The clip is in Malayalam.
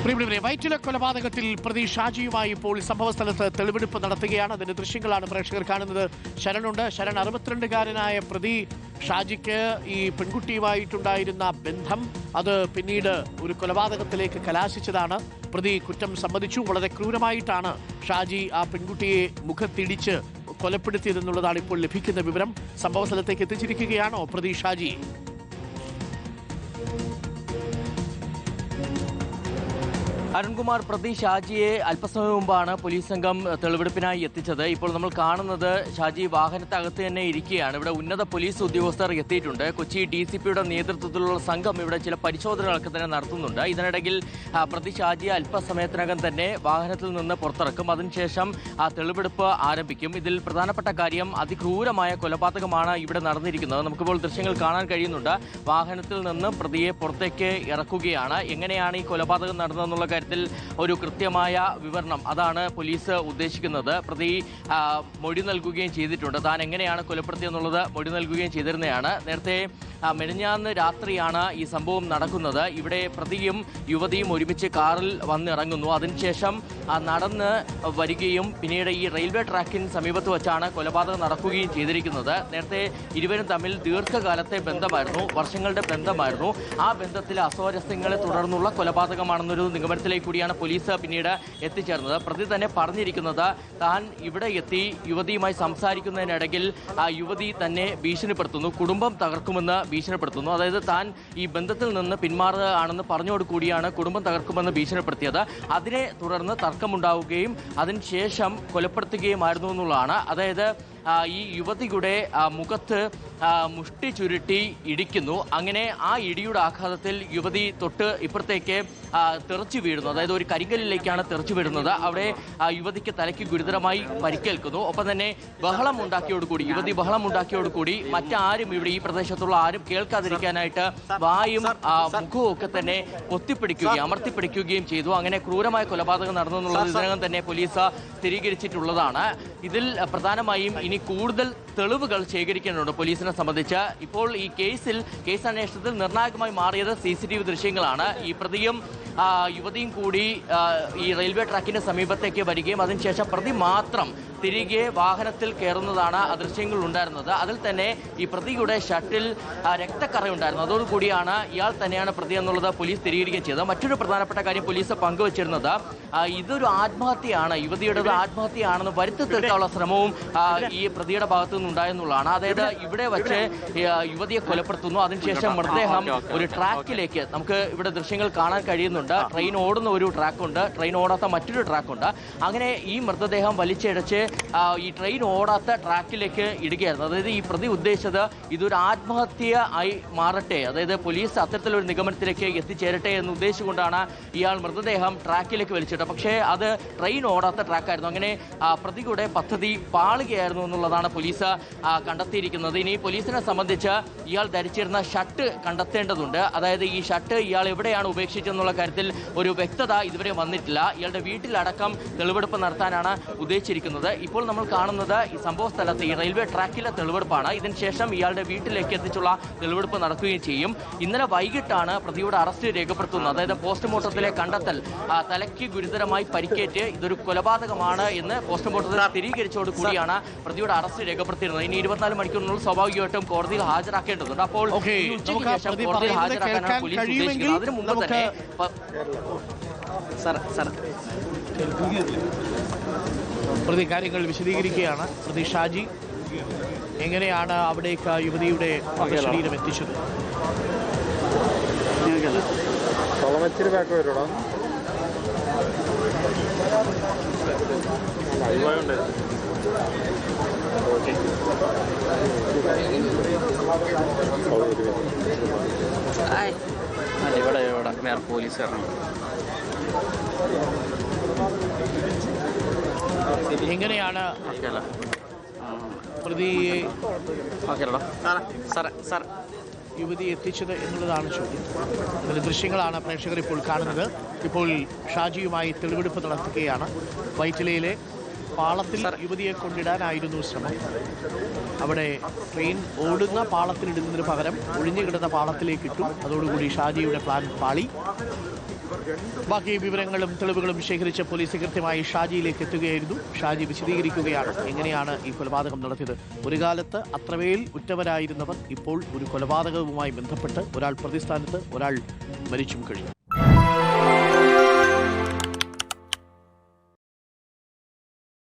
പ്രിയപ്പെട്ടവരെ, വൈറ്റില കൊലപാതകത്തിൽ പ്രതി ഷാജിയുമായി ഇപ്പോൾ സംഭവസ്ഥലത്ത് തെളിവെടുപ്പ് നടത്തുകയാണ്. അതിന്റെ ദൃശ്യങ്ങളാണ് പ്രേക്ഷകർ കാണുന്നത്. ശരണുണ്ട്. ശരൺ, 62-കാരനായ പ്രതി ഷാജിക്ക് ഈ പെൺകുട്ടിയുമായിട്ടുണ്ടായിരുന്ന ബന്ധം അത് പിന്നീട് ഒരു കൊലപാതകത്തിലേക്ക് കലാശിച്ചതാണ്. പ്രതി കുറ്റം സമ്മതിച്ചു. വളരെ ക്രൂരമായിട്ടാണ് ഷാജി ആ പെൺകുട്ടിയെ മുഖത്തിടിച്ച് കൊലപ്പെടുത്തിയതെന്നുള്ളതാണ് ഇപ്പോൾ ലഭിക്കുന്ന വിവരം. സംഭവസ്ഥലത്തേക്ക് എത്തിച്ചിരിക്കുകയാണോ പ്രതി ഷാജി? അരുൺകുമാർ, പ്രതി ഷാജിയെ അല്പസമയം മുമ്പാണ് പോലീസ് സംഘം തെളിവെടുപ്പിനായി എത്തിച്ചത്. ഇപ്പോൾ നമ്മൾ കാണുന്നത് ഷാജി വാഹനത്തകത്ത് തന്നെ ഇരിക്കുകയാണ്. ഇവിടെ ഉന്നത പോലീസ് ഉദ്യോഗസ്ഥർ എത്തിയിട്ടുണ്ട്. കൊച്ചി DCPയുടെ നേതൃത്വത്തിലുള്ള സംഘം ഇവിടെ ചില പരിശോധനകളൊക്കെ തന്നെ നടത്തുന്നുണ്ട്. ഇതിനിടയിൽ പ്രതി ഷാജിയെ അല്പസമയത്തിനകം തന്നെ വാഹനത്തിൽ നിന്ന് പുറത്തിറക്കും. അതിനുശേഷം തെളിവെടുപ്പ് ആരംഭിക്കും. ഇതിൽ പ്രധാനപ്പെട്ട കാര്യം അതിക്രൂരമായ കൊലപാതകമാണ് ഇവിടെ നടന്നിരിക്കുന്നത്. നമുക്കിപ്പോൾ ദൃശ്യങ്ങൾ കാണാൻ കഴിയുന്നുണ്ട്. വാഹനത്തിൽ നിന്ന് പ്രതിയെ പുറത്തേക്ക് ഇറക്കുകയാണ്. എങ്ങനെയാണ് ഈ കൊലപാതകം നടന്നതെന്നുള്ള കാര്യത്തിൽ ഒരു കൃത്യമായ വിവരണം അതാണ് പോലീസ് ഉദ്ദേശിക്കുന്നത്. പ്രതി മൊഴി നൽകുകയും ചെയ്തിട്ടുണ്ട്. താൻ എങ്ങനെയാണ് കൊലപ്പെടുത്തിയെന്നുള്ളത് മൊഴി നൽകുകയും ചെയ്തിരുന്നതാണ്. നേരത്തെ മെനഞ്ഞാന്ന് രാത്രിയാണ് ഈ സംഭവം നടക്കുന്നത്. ഇവിടെ പ്രതിയും യുവതിയും ഒരുമിച്ച് കാറിൽ വന്നിറങ്ങുന്നു. അതിനുശേഷം നടന്ന് വരികയും പിന്നീട് ഈ റെയിൽവേ ട്രാക്കിന് സമീപത്ത് വെച്ചാണ് കൊലപാതകം നടക്കുകയും ചെയ്തിരിക്കുന്നത്. നേരത്തെ ഇരുവരും തമ്മിൽ ദീർഘകാലത്തെ ബന്ധമായിരുന്നു, വർഷങ്ങളുടെ ബന്ധമായിരുന്നു. ആ ബന്ധത്തിലെ അസ്വാരസ്യങ്ങളെ തുടർന്നുള്ള കൊലപാതകമാണെന്നൊരു നിഗമനത്തിലേക്ക് കൂടിയാണ് പോലീസ് പിന്നീട് എത്തിച്ചേർന്നത്. പ്രതി തന്നെ പറഞ്ഞിരിക്കുന്നത് താൻ ഇവിടെ എത്തി യുവതിയുമായി സംസാരിക്കുന്നതിനിടയിൽ യുവതി തന്നെ ഭീഷണിപ്പെടുത്തുന്നു, കുടുംബം തകർക്കുമെന്ന് ഭീഷണിപ്പെടുത്തുന്നു. അതായത് താൻ ഈ ബന്ധത്തിൽ നിന്ന് പിന്മാറുകയാണെന്ന് പറഞ്ഞോടുകൂടിയാണ് കുടുംബം തകർക്കുമെന്ന് ഭീഷണിപ്പെടുത്തിയത്. അതിനെ തുടർന്ന് തർക്കമുണ്ടാവുകയും അതിനുശേഷം കൊലപ്പെടുത്തുകയുമായിരുന്നു എന്നുള്ളതാണ്. അതായത് ഈ യുവതിയുടെ മുഖത്ത് മുഷ്ടി ചുരുട്ടി ഇടിക്കുന്നു. അങ്ങനെ ആ ഇടിയുടെ ആഘാതത്തിൽ യുവതി തൊട്ട് ഇപ്പുറത്തേക്ക് തെറിച്ചു വീഴുന്നു. അതായത് ഒരു കരിങ്കല്ലിലേക്കാണ് തെറിച്ചു വീഴുന്നത്. അവിടെ യുവതിക്ക് തലയ്ക്ക് ഗുരുതരമായി പരിക്കേൽക്കുന്നു. ഒപ്പം തന്നെ ബഹളം ഉണ്ടാക്കിയോടുകൂടി യുവതി മറ്റാരും ഇവിടെ ഈ പ്രദേശത്തുള്ള ആരും കേൾക്കാതിരിക്കാനായിട്ട് വായും മുഖവും ഒക്കെ തന്നെ അമർത്തിപ്പിടിക്കുകയും ചെയ്തു. അങ്ങനെ ക്രൂരമായ കൊലപാതകം നടന്നെന്നുള്ളത് ഇതിനകം തന്നെ പോലീസ് സ്ഥിരീകരിച്ചിട്ടുള്ളതാണ്. ഇതിൽ പ്രധാനമായും ഇനി കൂടുതൽ തെളിവുകൾ ശേഖരിക്കാനുണ്ട് പോലീസിനെ സംബന്ധിച്ച്. ഇപ്പോൾ ഈ കേസ് അന്വേഷണത്തിൽ നിർണായകമായി മാറിയത് CCTV ദൃശ്യങ്ങളാണ്. ഈ പ്രതിയും യുവതിയും കൂടി ഈ റെയിൽവേ ട്രാക്കിന്റെ സമീപത്തേക്ക് വരികയും അതിനുശേഷം പ്രതി മാത്രം തിരികെ വാഹനത്തിൽ കയറുന്നതാണ് ആ ദൃശ്യങ്ങൾ ഉണ്ടായിരുന്നത്. അതിൽ തന്നെ ഈ പ്രതിയുടെ ഷർട്ടിൽ രക്തക്കറയുണ്ടായിരുന്നു. അതോടുകൂടിയാണ് ഇയാൾ തന്നെയാണ് പ്രതി എന്നുള്ളത് പോലീസ് സ്ഥിരീകരിക്കുകയും ചെയ്തത്. മറ്റൊരു പ്രധാനപ്പെട്ട കാര്യം പോലീസ് പങ്കുവച്ചിരുന്നത് ഇതൊരു ആത്മഹത്യയാണ്, യുവതിയുടേത് ആത്മഹത്യയാണെന്ന് വരുത്തി തീർക്കാനുള്ള ശ്രമവും ഈ പ്രതിയുടെ ഭാഗത്തു നിന്നുണ്ടായെന്നുള്ളതാണ്. അതായത് ഇവിടെ വെച്ച് യുവതിയെ കൊലപ്പെടുത്തുന്നു. അതിനുശേഷം മൃതദേഹം ഒരു ട്രാക്കിലേക്ക് നമുക്ക് ഇവിടെ ദൃശ്യങ്ങൾ കാണാൻ കഴിയുന്നുണ്ട്. ട്രെയിൻ ഓടുന്ന ഒരു ട്രാക്കുണ്ട്, ട്രെയിൻ ഓടാത്ത മറ്റൊരു ട്രാക്കുണ്ട്. അങ്ങനെ ഈ മൃതദേഹം വലിച്ചിഴച്ച് ഈ ട്രെയിൻ ഓടാത്ത ട്രാക്കിലേക്ക് ഇടുകയായിരുന്നു. അതായത് ഈ പ്രതി ഉദ്ദേശിച്ചത് ഇതൊരു ആത്മഹത്യ ആയി മാറട്ടെ, അതായത് പോലീസ് അത്തരത്തിലൊരു നിഗമനത്തിലേക്ക് എത്തിച്ചേരട്ടെ എന്ന് ഉദ്ദേശിച്ചുകൊണ്ടാണ് ഇയാൾ മൃതദേഹം ട്രാക്കിലേക്ക് വലിച്ചിട്ടത്. പക്ഷേ അത് ട്രെയിൻ ഓടാത്ത ട്രാക്കായിരുന്നു. അങ്ങനെ പ്രതിയുടെ പദ്ധതി പാളുകയായിരുന്നു എന്നുള്ളതാണ് പോലീസ് കണ്ടെത്തിയിരിക്കുന്നത്. ഇനി പോലീസിനെ സംബന്ധിച്ച് ഇയാൾ ധരിച്ചിരുന്ന ഷർട്ട് കണ്ടെത്തേണ്ടതുണ്ട്. അതായത് ഈ ഷർട്ട് ഇയാൾ എവിടെയാണ് ഉപേക്ഷിച്ചെന്നുള്ള കാര്യത്തിൽ ഒരു വ്യക്തത ഇതുവരെ വന്നിട്ടില്ല. ഇയാളുടെ വീട്ടിലടക്കം തെളിവെടുപ്പ് നടത്താനാണ് ഉദ്ദേശിച്ചിരിക്കുന്നത്. ഇപ്പോൾ നമ്മൾ കാണുന്നത് ഈ സംഭവ സ്ഥലത്ത് ഈ റെയിൽവേ ട്രാക്കിലെ തെളിവെടുപ്പാണ്. ഇതിനുശേഷം ഇയാളുടെ വീട്ടിലേക്ക് എത്തിച്ചുള്ള തെളിവെടുപ്പ് നടക്കുകയും ചെയ്യും. ഇന്നലെ വൈകിട്ടാണ് പ്രതിയുടെ അറസ്റ്റ് രേഖപ്പെടുത്തുന്നത്. അതായത് പോസ്റ്റ്മോർട്ടത്തിലെ കണ്ടെത്തൽ തലയ്ക്ക് ഗുരുതരമായി പരിക്കേറ്റ് ഇതൊരു കൊലപാതകമാണ് എന്ന് പോസ്റ്റ്മോർട്ടത്തിൽ സ്ഥിരീകരിച്ചോട് കൂടിയാണ് പ്രതിയുടെ അറസ്റ്റ് രേഖപ്പെടുത്തിയിരുന്നത്. ഇനി 24 മണിക്കൂറിനുള്ളിൽ സ്വാഭാവികമായിട്ടും കോടതിയിൽ ഹാജരാക്കേണ്ടതുണ്ട്. അപ്പോൾ ഉച്ചയ്ക്ക് ശേഷം കോടതിയിൽ ഹാജരാക്കാനാണ് പോലീസ് ഉദ്ദേശിക്കുന്നത്. അതിനു മുമ്പ് തന്നെ പ്രതി കാര്യങ്ങൾ വിശദീകരിക്കുകയാണ്. പ്രതി ഷാജി എങ്ങനെയാണ് അവിടേക്ക് യുവതിയുടെ ശരീരം എത്തിച്ചത്? ഇവിടെ വേറെ പോലീസുകാരാണ്. എങ്ങനെയാണ് പ്രതിയെ യുവതി എത്തിച്ചത് എന്നുള്ളതാണ് ചോദ്യം. അതിലെ ദൃശ്യങ്ങളാണ് പ്രേക്ഷകർ ഇപ്പോൾ കാണുന്നത്. ഇപ്പോൾ ഷാജിയുമായി തെളിവെടുപ്പ് നടത്തുകയാണ്. വൈറ്റിലയിലെ പാളത്തിൽ യുവതിയെ കൊണ്ടിടാനായിരുന്നു ശ്രമം. അവിടെ ട്രെയിൻ ഓടുന്ന പാളത്തിലിടുന്നതിന് പകരം ഒഴിഞ്ഞുകിടന്ന പാളത്തിലേക്ക് ഇട്ടു. അതോടുകൂടി ഷാജിയുടെ പ്ലാൻ പാളി. ബാക്കി വിവരങ്ങളും തെളിവുകളും ശേഖരിച്ച പോലീസ് കൃത്യമായി ഷാജിയിലേക്ക് എത്തുകയായിരുന്നു. ഷാജി വിശദീകരിക്കുകയാണ് എങ്ങനെയാണ് ഈ കൊലപാതകം നടത്തിയത്. ഒരു കാലത്ത് അത്രമേൽ ഉറ്റവരായിരുന്നവർ ഇപ്പോൾ ഒരു കൊലപാതകവുമായി ബന്ധപ്പെട്ട് ഒരാൾ പ്രതിസ്ഥാനത്ത്, ഒരാൾ മരിച്ചും കഴിഞ്ഞു.